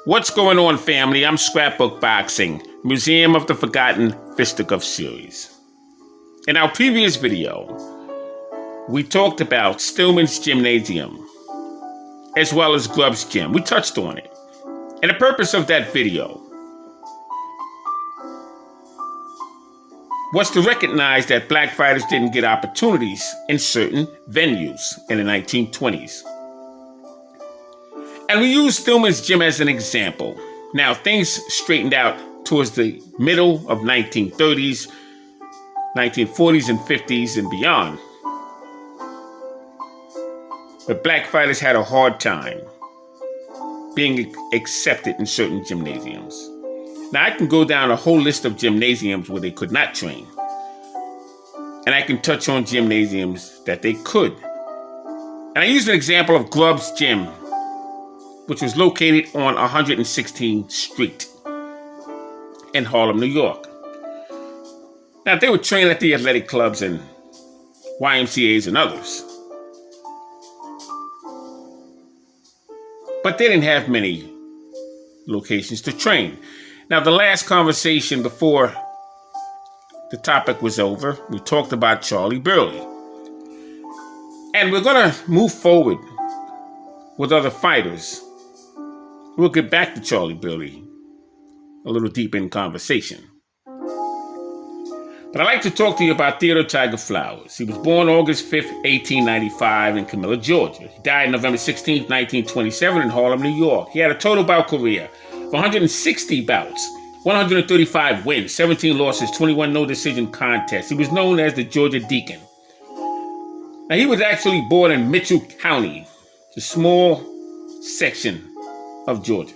What's going on, family? I'm Scrapbook Boxing, Museum of the Forgotten Fisticuffs Series. In our previous video, we talked about Stillman's Gymnasium, as well as Grubb's Gym. We touched on it. And the purpose of that video was to recognize that black fighters didn't get opportunities in certain venues in the 1920s. And we used Stillman's Gym as an example. Now, things straightened out towards the middle of 1930s, 1940s, and 50s, and beyond. But black fighters had a hard time being accepted in certain gymnasiums. Now, I can go down a whole list of gymnasiums where they could not train. And I can touch on gymnasiums that they could. And I used an example of Grubb's Gym, which was located on 116th Street in Harlem, New York. Now, they would train at the athletic clubs and YMCAs and others. But they didn't have many locations to train. Now, the last conversation before the topic was over, we talked about Charlie Burley. And we're going to move forward with other fighters. We'll get back to Charlie Burley a little deeper in conversation. But I'd like to talk to you about Theodore Tiger Flowers. He was born August 5th, 1895 in Camilla, Georgia. He died November 16th, 1927 in Harlem, New York. He had a total bout career of 160 bouts, 135 wins, 17 losses, 21 no-decision contests. He was known as the Georgia Deacon. Now, he was actually born in Mitchell County, a small section of Georgia.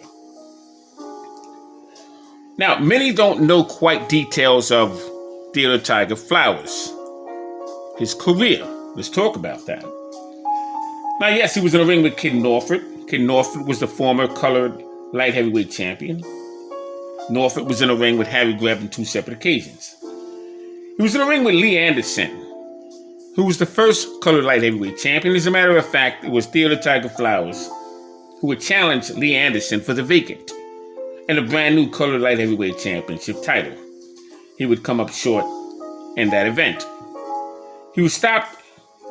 Now, many don't know quite details of Theodore Tiger Flowers, his career. Let's talk about that. Now, yes, he was in a ring with Kid Norfolk. Kid Norfolk was the former colored light heavyweight champion. Norfolk was in a ring with Harry Greb on two separate occasions. He was in a ring with Lee Anderson, who was the first colored light heavyweight champion. As a matter of fact, it was Theodore Tiger Flowers who would challenge Lee Anderson for the vacant and a brand new colored light heavyweight championship title. He would come up short in that event. He was stopped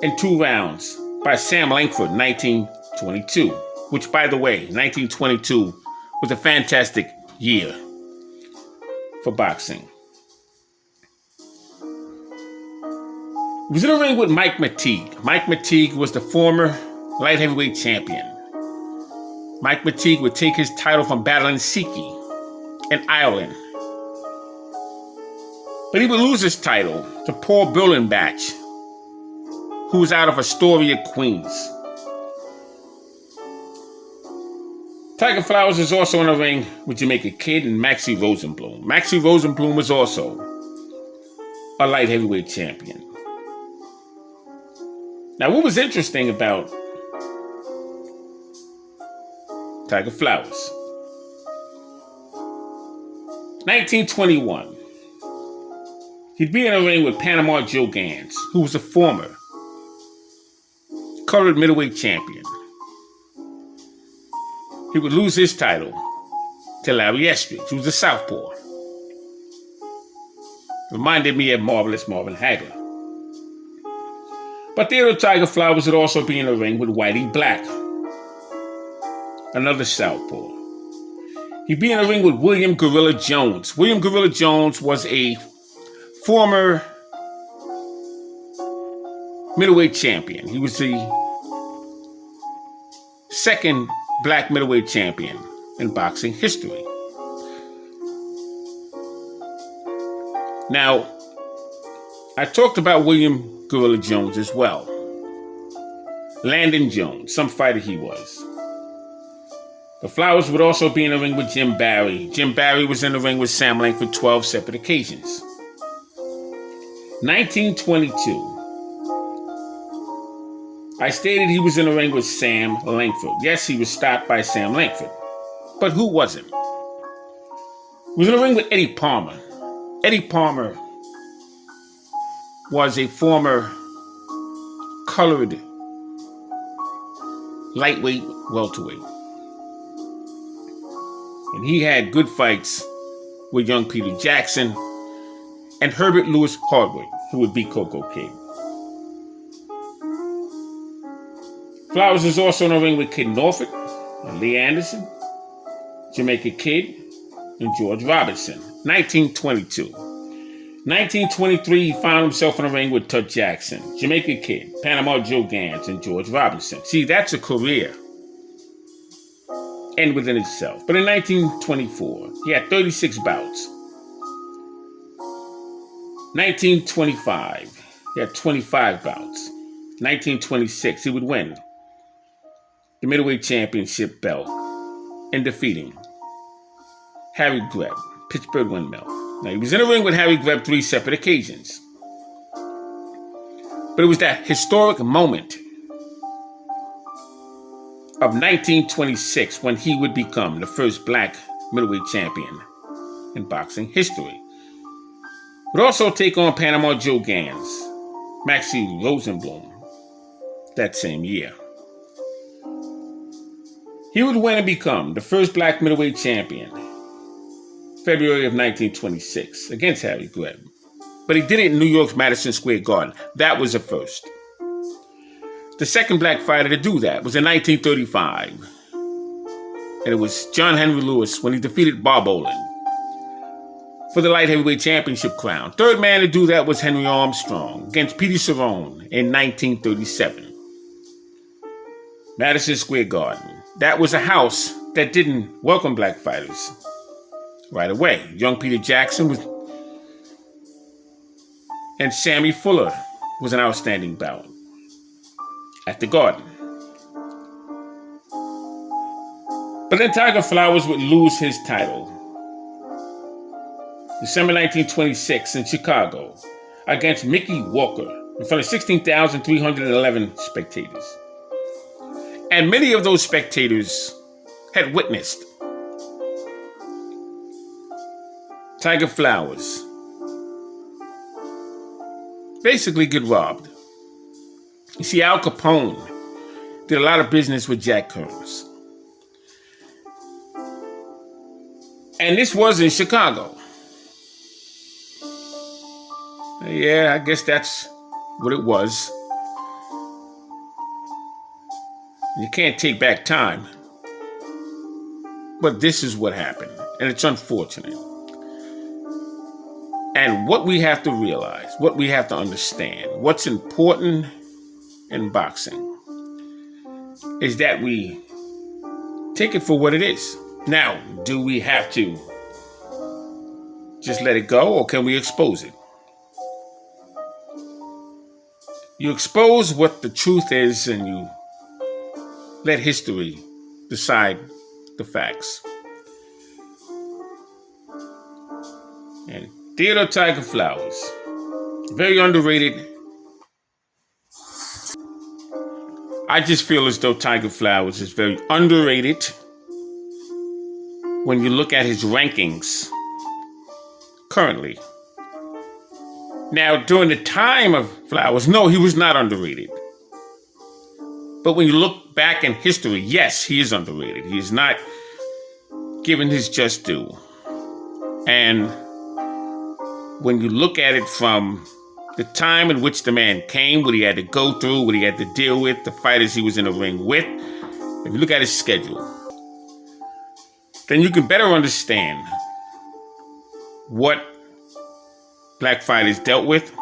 in 2 rounds by Sam Langford in 1922, which, by the way, 1922 was a fantastic year for boxing. He was in a ring with Mike Matigue. Mike Matigue was the former light heavyweight champion. Mike Matigue would take his title from battling Siki in Ireland. But he would lose his title to Paul Burley, who was out of Astoria, Queens. Tiger Flowers was also in a ring with Jamaica Kid and Maxie Rosenblum. Maxie Rosenblum was also a light heavyweight champion. Now, what was interesting about Tiger Flowers? 1921. He'd be in a ring with Panama Joe Gans, who was a former colored middleweight champion. He would lose his title to Larry Estridge, who was a southpaw. Reminded me of Marvelous Marvin Hagler. But Theodore Tiger Flowers would also be in a ring with Whitey Black, another southpaw. He'd be in a ring with William Gorilla Jones. William Gorilla Jones was a former middleweight champion. He was the second black middleweight champion in boxing history. Now, I talked about William Gorilla Jones as well. Landon Jones, some fighter he was. The Flowers would also be in a ring with Jim Barry. Jim Barry was in the ring with Sam Langford 12 separate occasions. 1922. I stated he was in a ring with Sam Langford. Yes, he was stopped by Sam Langford. But who wasn't? He was in a ring with Eddie Palmer. Eddie Palmer was a former colored lightweight welterweight. And he had good fights with young Peter Jackson and Herbert Lewis Hardwick, who would beat Coco Kid. Flowers was also in the ring with Kid Norfolk, and Lee Anderson, Jamaica Kid, and George Robinson. 1922. 1923, he found himself in the ring with Tut Jackson, Jamaica Kid, Panama Joe Gans, and George Robinson. See, that's a career and within itself. But in 1924, he had 36 bouts. 1925, he had 25 bouts. 1926, he would win the middleweight championship belt in defeating Harry Greb, Pittsburgh Windmill. Now, he was in a ring with Harry Greb 3 separate occasions. But it was that historic moment of 1926 when he would become the first black middleweight champion in boxing history. Would also take on Panama Joe Gans, Maxie Rosenblum, that same year. He would win and become the first black middleweight champion February of 1926 against Harry Greb. But he did it in New York's Madison Square Garden. That was a first. The second black fighter to do that was in 1935. And it was John Henry Lewis when he defeated Bob Olin for the light heavyweight championship crown. Third man to do that was Henry Armstrong against Petey Cerrone in 1937. Madison Square Garden. That was a house that didn't welcome black fighters right away. Young Peter Jackson and Sammy Fuller was an outstanding bout at the Garden. But then Tiger Flowers would lose his title December 1926 in Chicago against Mickey Walker in front of 16,311 spectators. And many of those spectators had witnessed Tiger Flowers basically get robbed. You see, Al Capone did a lot of business with Jack Kearns. And this was in Chicago. Yeah, I guess that's what it was. You can't take back time. But this is what happened. And it's unfortunate. And what we have to realize, what we have to understand, what's important in boxing is that we take it for what it is. Now, do we have to just let it go, or can we expose it? You expose what the truth is and you let history decide the facts. And Theodore Tiger Flowers, very underrated. I just feel as though Tiger Flowers is very underrated when you look at his rankings currently. Now, during the time of Flowers, no, he was not underrated. But when you look back in history, yes, he is underrated. He is not given his just due. And when you look at it from the time in which the man came, what he had to go through, what he had to deal with, the fighters he was in the ring with, if you look at his schedule, then you can better understand what black fighters dealt with,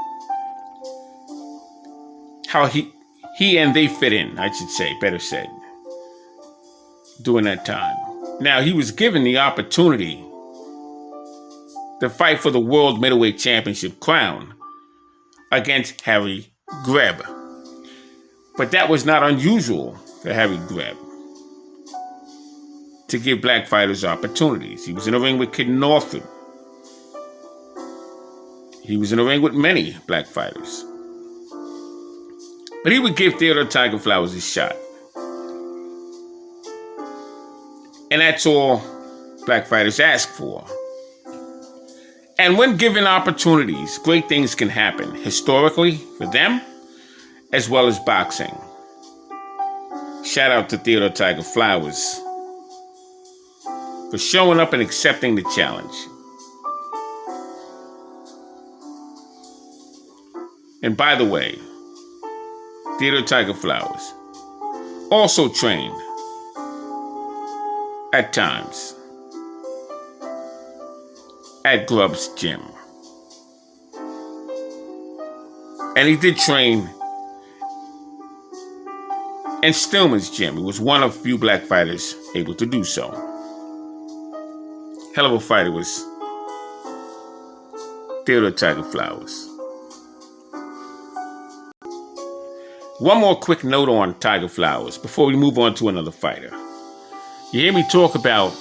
how he and they fit in, I should say, better said, during that time. Now, he was given the opportunity to fight for the World Middleweight Championship crown against Harry Greb. But that was not unusual for Harry Greb to give black fighters opportunities. He was in a ring with Kid Norfolk. He was in a ring with many black fighters. But he would give Theodore Tiger Flowers a shot. And that's all black fighters ask for. And when given opportunities, great things can happen historically for them, as well as boxing. Shout out to Theodore Tiger Flowers for showing up and accepting the challenge. And by the way, Theodore Tiger Flowers also trained at times at Grubb's gym. And he did train in Stillman's gym. He was one of few black fighters able to do so. Hell of a fighter was Theodore Tiger Flowers. One more quick note on Tiger Flowers before we move on to another fighter. You hear me talk about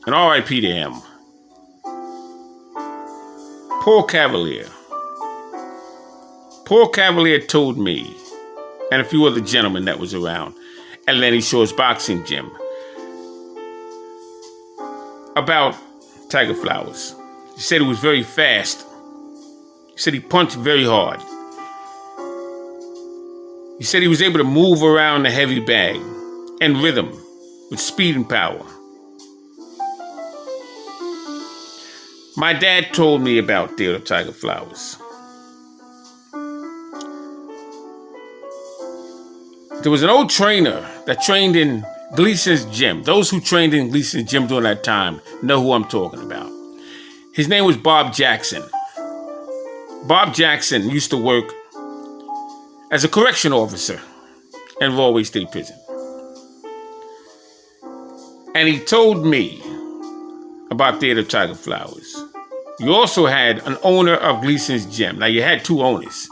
an R.I.P. to him, Paul Cavalier. Paul Cavalier told me, and a few other gentlemen that was around at Lenny Shaw's boxing gym, about Tiger Flowers. He said he was very fast. He said he punched very hard. He said he was able to move around the heavy bag and rhythm with speed and power. My dad told me about Theodore Tiger Flowers. There was an old trainer that trained in Gleason's gym. Those who trained in Gleason's gym during that time know who I'm talking about. His name was Bob Jackson. Bob Jackson used to work as a correction officer in Rahway State Prison. And he told me about Theodore Tiger Flowers. You also had an owner of Gleason's gym. Now, you had two owners,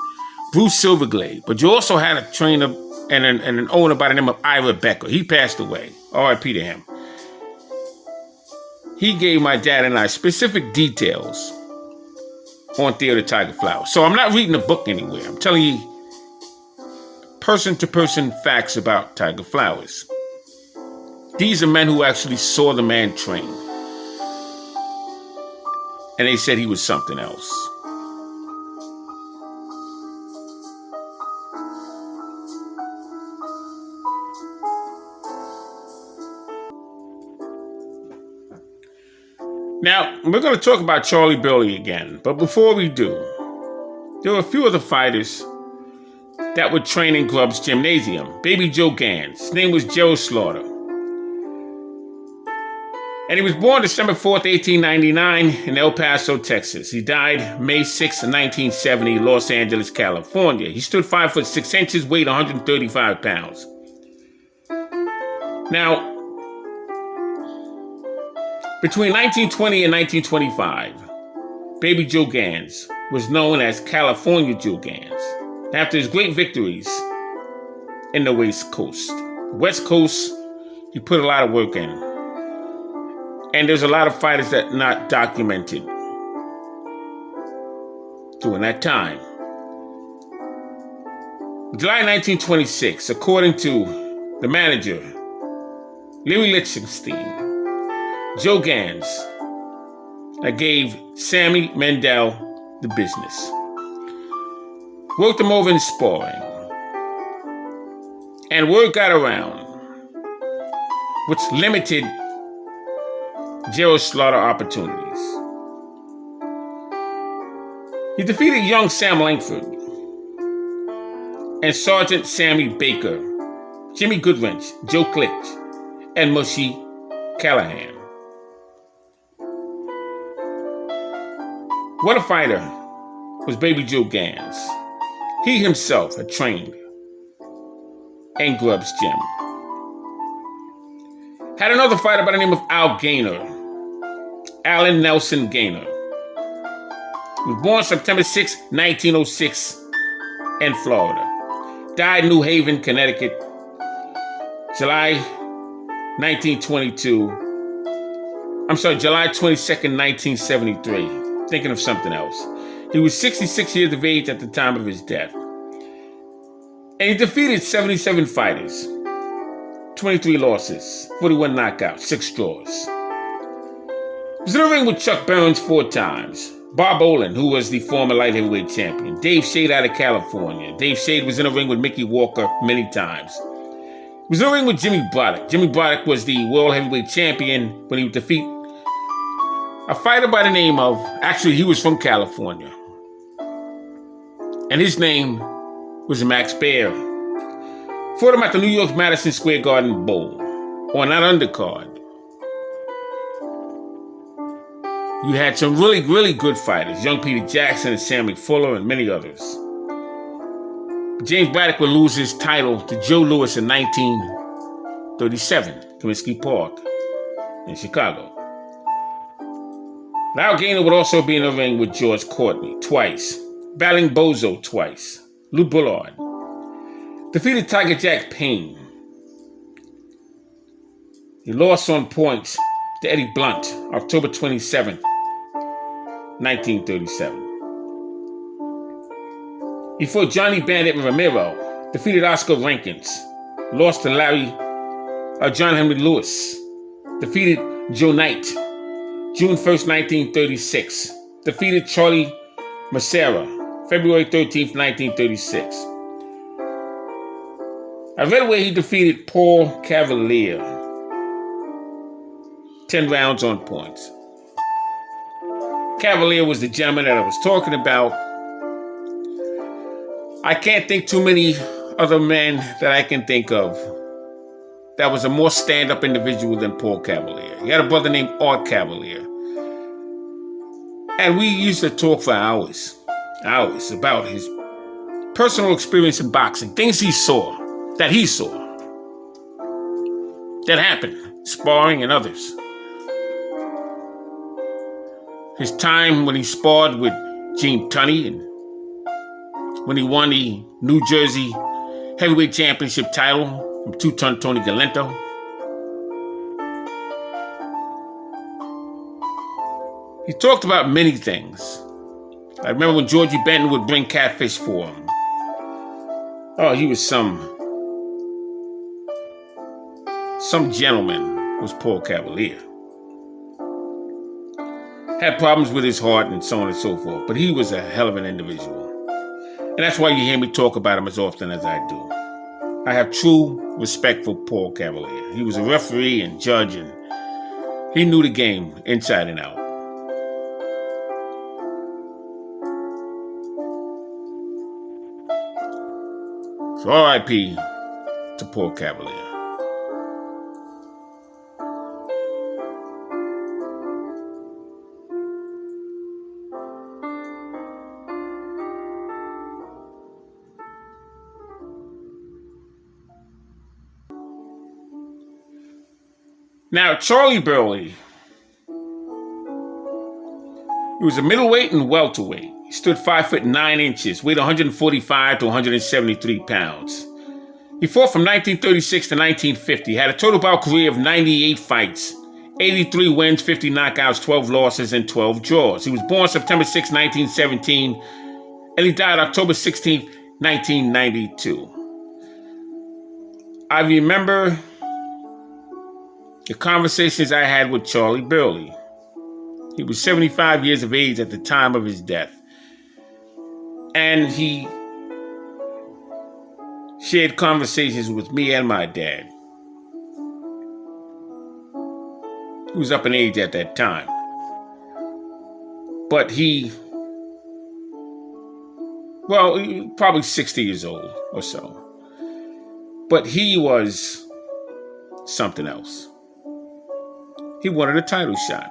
Bruce Silverglade, but you also had a trainer and an owner by the name of Ira Becker. He passed away. R.I.P. to him. He gave my dad and I specific details on Theodore Tiger Flowers. So I'm not reading a book anywhere. I'm telling you person-to-person facts about Tiger Flowers. These are men who actually saw the man train. And they said he was something else. Now, we're going to talk about Charlie Burley again. But before we do, there were a few other fighters that would train in Grubb's gymnasium. Baby Joe Gans. His name was Gerald Slaughter. And he was born December 4th, 1899 in El Paso, Texas. He died May 6th, 1970, Los Angeles, California. He stood 5 foot 6 inches, weighed 135 pounds. Now, between 1920 and 1925, Baby Joe Gans was known as California Joe Gans after his great victories in the West Coast. West Coast, he put a lot of work in. And there's a lot of fighters that are not documented during that time. July 1926, according to the manager, Larry Lichtenstein, Joe Gans gave Sammy Mendel the business. Worked him over in sparring. And word got around, which limited Gerald Slaughter opportunities. He defeated young Sam Langford and Sergeant Sammy Baker, Jimmy Goodwrench, Joe Klitsch, and Mushy Callahan. What a fighter was Baby Joe Gans. He himself had trained in Grubb's gym. Had another fighter by the name of Al Gaynor, Allen Nelson Gaynor. He was born September 6, 1906 in Florida. Died in New Haven, Connecticut, July 22nd, 1973. Thinking of something else. He was 66 years of age at the time of his death. And he defeated 77 fighters, 23 losses, 41 knockouts, 6 draws. He was in the ring with Chuck Burns 4 times. Bob Olin, who was the former light heavyweight champion. Dave Shade out of California. Dave Shade was in the ring with Mickey Walker many times. was in the ring with Jimmy Braddock. Jimmy Braddock was the world heavyweight champion when he would defeat a fighter by the name of, actually he was from California, and his name was Max Baer. Fought him at the New York Madison Square Garden Bowl on that undercard. You had some really, really good fighters, young Peter Jackson and Sammy Fuller and many others. James Braddock would lose his title to Joe Louis in 1937, Comiskey Park in Chicago. Now Gaynor would also be in the ring with George Courtney twice, battling Bozo twice, Lou Bullard, defeated Tiger Jack Payne. He lost on points to Eddie Blunt, October 27, 1937. He fought Johnny Bandit Ramiro, defeated Oscar Rankins, lost to John Henry Lewis, defeated Joe Knight, June 1st, 1936, defeated Charlie Macera, February 13th, 1936. At Redway, he defeated Paul Cavalier, 10 rounds on points. Cavalier was the gentleman that I was talking about. I can't think too many other men that I can think of that was a more stand-up individual than Paul Cavalier. He had a brother named Art Cavalier. And we used to talk for hours about his personal experience in boxing, things that he saw, that happened, sparring and others. His time when he sparred with Gene Tunney and when he won the New Jersey Heavyweight Championship title from two-ton Tony Galento. He talked about many things. I remember when Georgie Benton would bring catfish for him. Oh, he was some gentleman, was Paul Cavalier. Had problems with his heart and so on and so forth, but he was a hell of an individual. And that's why you hear me talk about him as often as I do. I have true respect for Paul Cavalier. He was a referee and judge, and he knew the game inside and out. So R.I.P. to Paul Cavalier. Now, Charlie Burley, he was a middleweight and welterweight. He stood 5'9", weighed 145 to 173 pounds. He fought from 1936 to 1950, had a total bout career of 98 fights, 83 wins, 50 knockouts, 12 losses, and 12 draws. He was born September 6, 1917, and he died October 16, 1992. I remember the conversations I had with Charlie Burley. He was 75 years of age at the time of his death. And he shared conversations with me and my dad. He was up in age at that time. But probably 60 years old or so. But he was something else. He wanted a title shot.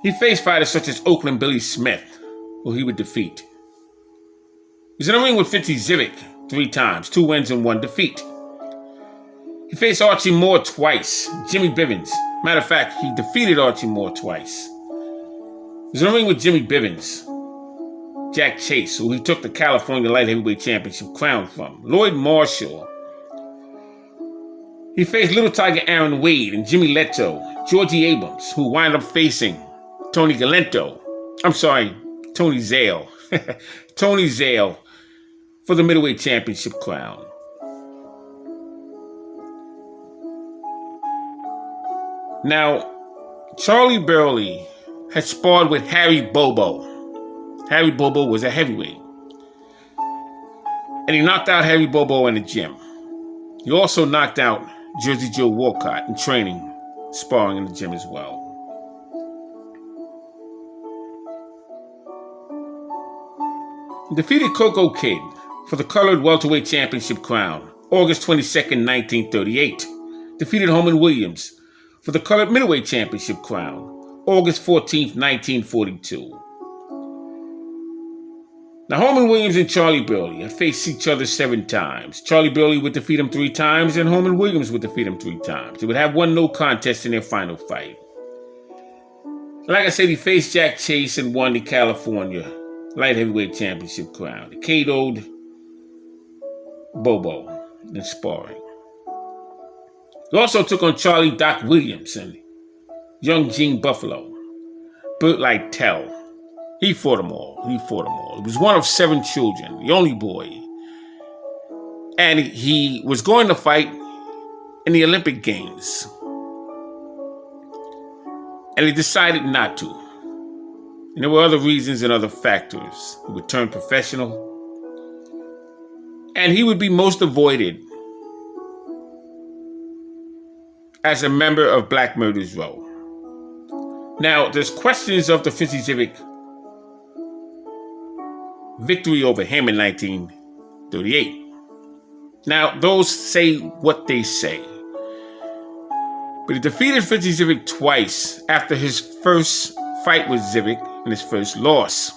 He faced fighters such as Oakland Billy Smith, who he would defeat. He was in the ring with Fitzy Zivic 3 times, 2 wins and 1 defeat. He faced Archie Moore twice, Jimmy Bivens. Matter of fact, he defeated Archie Moore twice. He was in the ring with Jimmy Bivens, Jack Chase, who he took the California Light Heavyweight Championship crown from, Lloyd Marshall. He faced Little Tiger Aaron Wade and Jimmy Leto, Georgie Abrams, who wound up facing Tony Zale. Tony Zale for the middleweight championship crown. Now, Charlie Burley had sparred with Harry Bobo. Harry Bobo was a heavyweight. And he knocked out Harry Bobo in the gym. He also knocked out Jersey Joe Walcott in training, sparring in the gym as well. He defeated Coco Kid for the colored welterweight championship crown, August 22nd, 1938. Defeated Herman Williams for the colored middleweight championship crown, August 14th, 1942. Now, Herman Williams and Charlie Burley had faced each other 7 times. Charlie Burley would defeat him 3 times, and Herman Williams would defeat him 3 times. They would have one no contest in their final fight. Like I said, he faced Jack Chase and won the California light heavyweight championship crown. He KO'd Bobo in sparring. He also took on Charlie Doc Williams and young Gene Buffalo, Burt Lytell. He fought them all. He was one of 7 children, the only boy. And he was going to fight in the Olympic Games. And he decided not to. And there were other reasons and other factors. He would turn professional. And he would be most avoided as a member of Black Murderers Row. Now, there's questions of the Fitzy Civic victory over him in 1938. Now, those say what they say. But he defeated Fitzy Civic twice after his first fight with Civic and his first loss.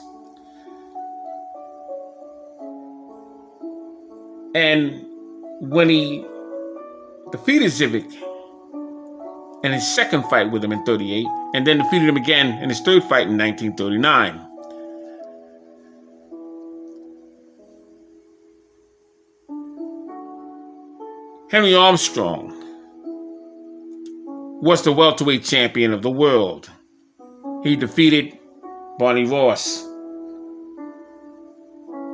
And when he defeated Civic in his second fight with him in 38, and then defeated him again in his third fight in 1939, Henry Armstrong was the welterweight champion of the world. He defeated Barney Ross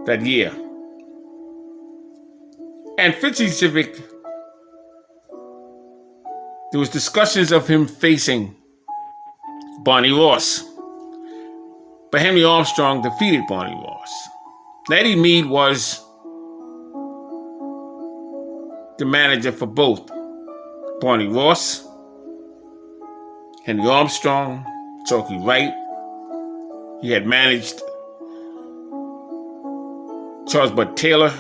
that year. And Fitzy Civic, there was discussions of him facing Barney Ross. But Henry Armstrong defeated Barney Ross. Eddie Meade was the manager for both Barney Ross, Henry Armstrong, Chalky Wright. He had managed Charles Bud Taylor.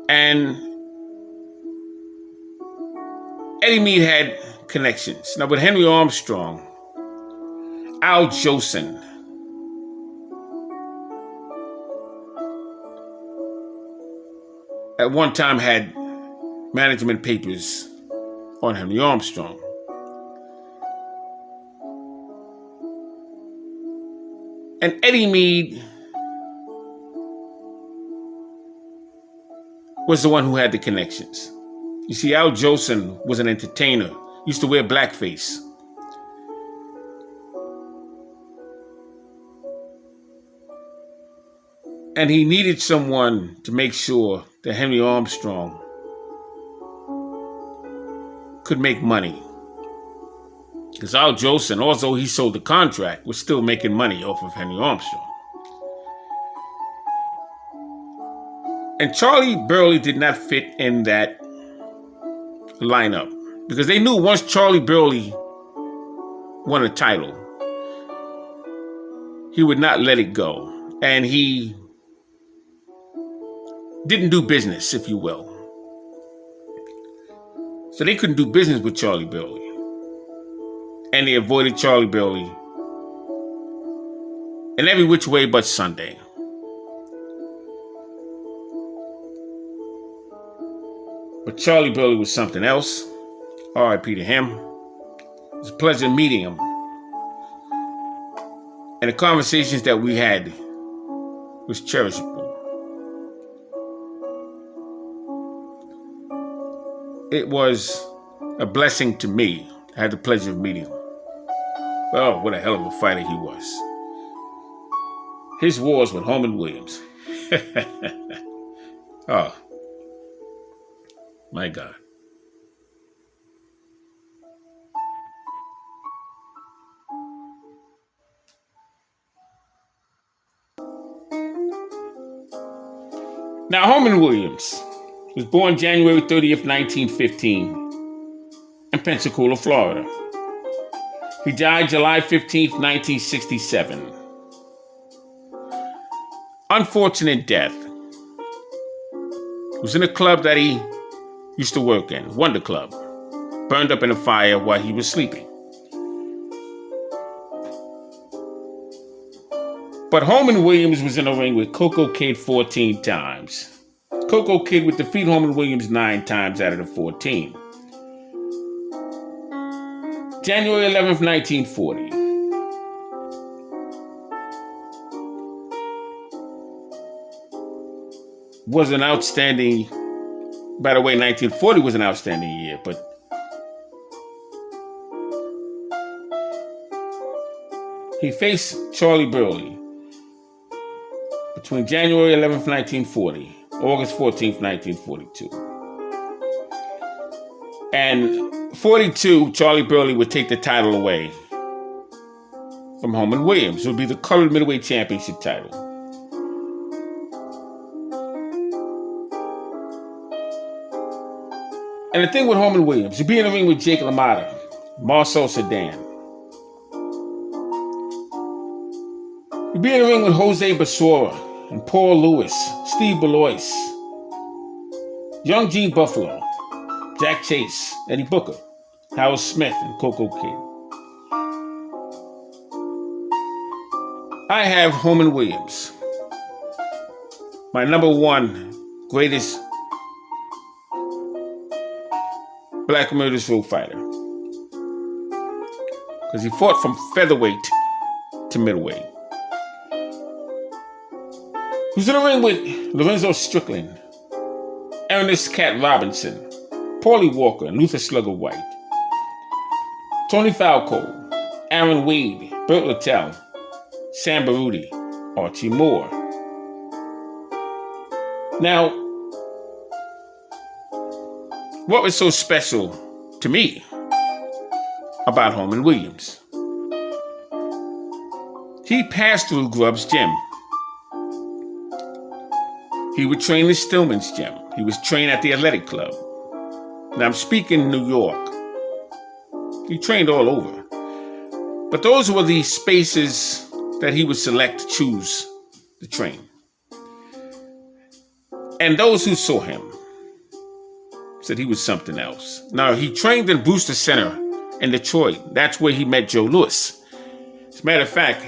And Eddie Meade had connections. Now with Henry Armstrong, Al Jolson at one time had management papers on Henry Armstrong. And Eddie Meade was the one who had the connections. You see, Al Jolson was an entertainer. He used to wear blackface. And he needed someone to make sure that Henry Armstrong could make money. Because Al Jolson, although he sold the contract, was still making money off of Henry Armstrong. And Charlie Burley did not fit in that lineup. Because they knew once Charlie Burley won a title, he would not let it go. And he didn't do business, if you will. So they couldn't do business with Charlie Burley. And they avoided Charlie Burley in every which way but Sunday. But Charlie Burley was something else. R.I.P. to him. It was a pleasure meeting him. And the conversations that we had was cherishable. It was a blessing to me. I had the pleasure of meeting him. Oh, what a hell of a fighter he was. His wars with Herman Williams. Oh, my God. Now, Herman Williams was born January 30th, 1915 in Pensacola, Florida. He died July 15th, 1967. Unfortunate death. He was in a club that he used to work in, Wonder Club. Burned up in a fire while he was sleeping. But Herman Williams was in a ring with Coco Kid 14 times. Coco Kid would defeat Herman Williams 9 times out of the 14. January 11th, 1940. Was an outstanding, by the way, 1940 was an outstanding year, but he faced Charlie Burley between January 11th, 1940, August 14th, 1942. And 42, Charlie Burley would take the title away from Herman Williams. It would be the colored middleweight championship title. And the thing with Herman Williams, he'd be in the ring with Jake LaMotta, Marcel Sedan. He'd be in the ring with Jose Basora and Paul Lewis, Steve Belois, Young Gene Buffalo, Jack Chase, Eddie Booker, Howard Smith, and Coco Kid. I have Herman Williams, my number one greatest black murderous road fighter. Because he fought from featherweight to middleweight. He was in the ring with Lorenzo Strickland, Ernest Cat Robinson, Paulie Walker, and Luther Slugger White, Tony Falco, Aaron Wade, Burt Littell, Sam Baruti, Archie Moore. Now, what was so special to me about Herman Williams? He passed through Grubb's gym. He would train in Stillman's gym. He was trained at the Athletic Club. Now I'm speaking in New York. He trained all over. But those were the spaces that he would select to choose to train. And those who saw him said he was something else. Now, he trained in Brewster Center in Detroit. That's where he met Joe Louis. As a matter of fact,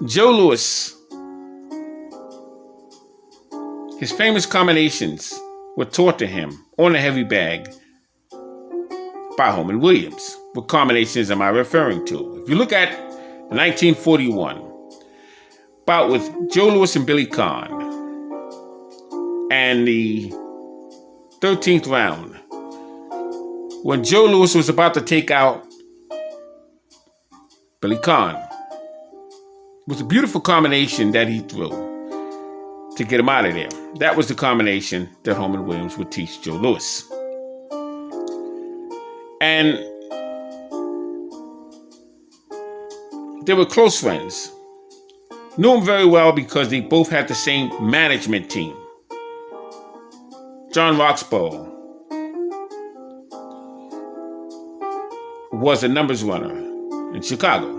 Joe Louis, his famous combinations were taught to him on a heavy bag by Herman Williams. What combinations am I referring to? If you look at 1941, bout with Joe Louis and Billy Conn, and the 13th round, when Joe Louis was about to take out Billy Conn, it was a beautiful combination that he threw to get him out of there. That was the combination that Herman Williams would teach Joe Louis. And they were close friends. Knew him very well because they both had the same management team. John Roxborough was a numbers runner in Chicago.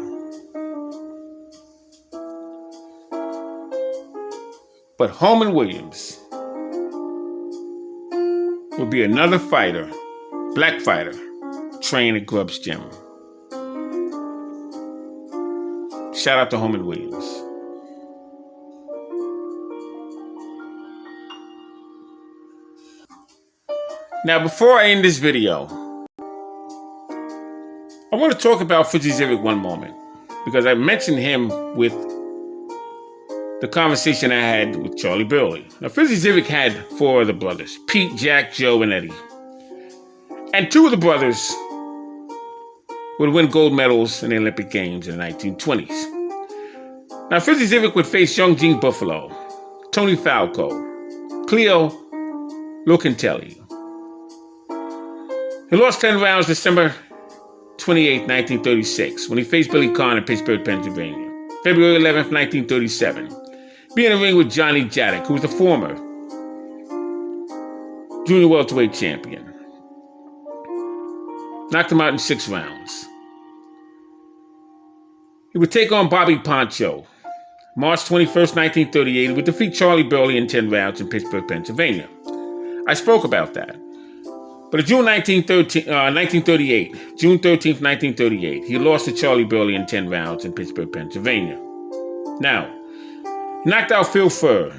But Herman Williams would be another fighter, black fighter, trained at Grubb's gym. Shout out to Herman Williams. Now, before I end this video, I want to talk about Fritzy Zivik one moment, because I mentioned him with the conversation I had with Charlie Burley. Now, Fritzy Zivik had 4 other brothers, Pete, Jack, Joe, and Eddie. And 2 of the brothers would win gold medals in the Olympic Games in the 1920s. Now, Fritzy Zivik would face Young Gene Buffalo, Tony Falco, Cleo Locatelli. He lost 10 rounds December 28, 1936, when he faced Billy Conn in Pittsburgh, Pennsylvania. February 11, 1937, being in the ring with Johnny Jaddock, who was the former junior welterweight champion. Knocked him out in 6 rounds. He would take on Bobby Pancho. March 21st, 1938, he would defeat Charlie Burley in 10 rounds in Pittsburgh, Pennsylvania. I spoke about that. But in June 1938, June 13th, 1938, he lost to Charlie Burley in 10 rounds in Pittsburgh, Pennsylvania. Now, he knocked out Phil Furr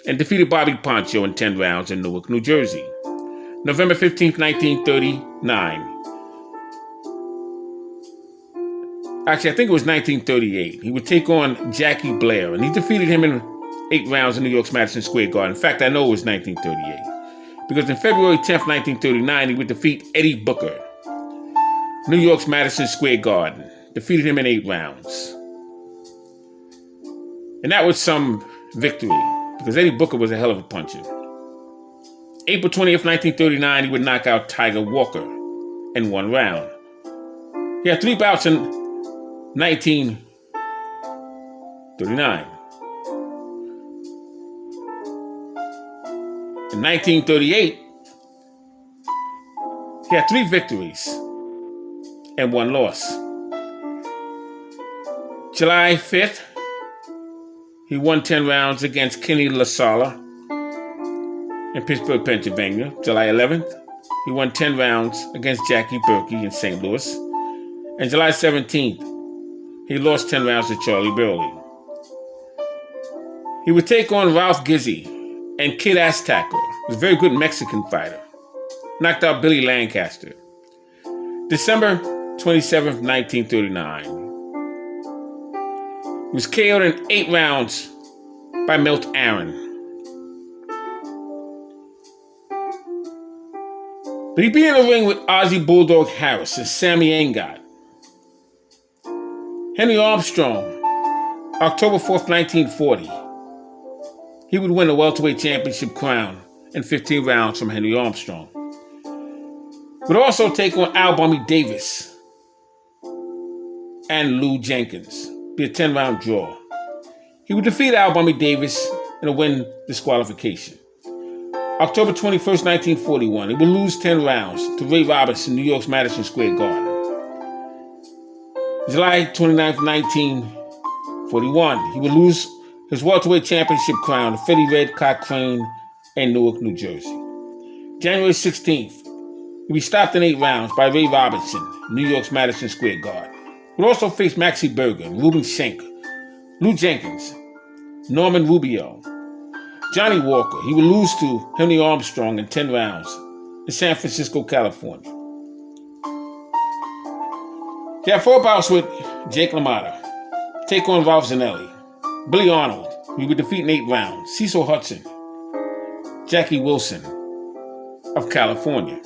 and defeated Bobby Pancho in 10 rounds in Newark, New Jersey. November 15th, 1939. Actually, I think it was 1938. He would take on Jackie Blair, and he defeated him in 8 rounds in New York's Madison Square Garden. In fact, I know it was 1938. Because in February 10th, 1939, he would defeat Eddie Booker. New York's Madison Square Garden. Defeated him in 8 rounds. And that was some victory, because Eddie Booker was a hell of a puncher. April 20th, 1939, he would knock out Tiger Walker in 1 round. He had 3 bouts in 1939. In 1938, he had 3 victories and 1 loss. July 5th, he won 10 rounds against Kenny LaSala in Pittsburgh, Pennsylvania. July 11th, he won 10 rounds against Jackie Berkey in St. Louis. And July 17th, he lost 10 rounds to Charlie Burley. He would take on Ralph Gizzi and Kid Aztaker, who was a very good Mexican fighter. Knocked out Billy Lancaster. December 27th, 1939. He was KO'd in 8 rounds by Milt Aaron. But he'd be in the ring with Ozzie Bulldog Harris and Sammy Engot. Henry Armstrong, October 4th, 1940. He would win the welterweight championship crown in 15 rounds from Henry Armstrong. Would also take on Al Bummy Davis and Lou Jenkins. Be a 10-round draw. He would defeat Al Bummy Davis in a win disqualification. October 21st, 1941, he would lose 10 rounds to Ray Roberts in New York's Madison Square Garden. July 29th, 1941, he would lose his welterweight championship crown to Freddie Red Cochrane in Newark, New Jersey. January 16th, he was stopped in 8 rounds by Ray Robertson, New York's Madison Square Garden. He would also face Maxie Berger, Reuben Schenck, Lou Jenkins, Norman Rubio, Johnny Walker. He would lose to Henry Armstrong in 10 rounds in San Francisco, California. He had 4 bouts with Jake LaMotta. Take on Ralph Zanelli. Billy Arnold, he would defeat in 8 rounds. Cecil Hudson. Jackie Wilson of California.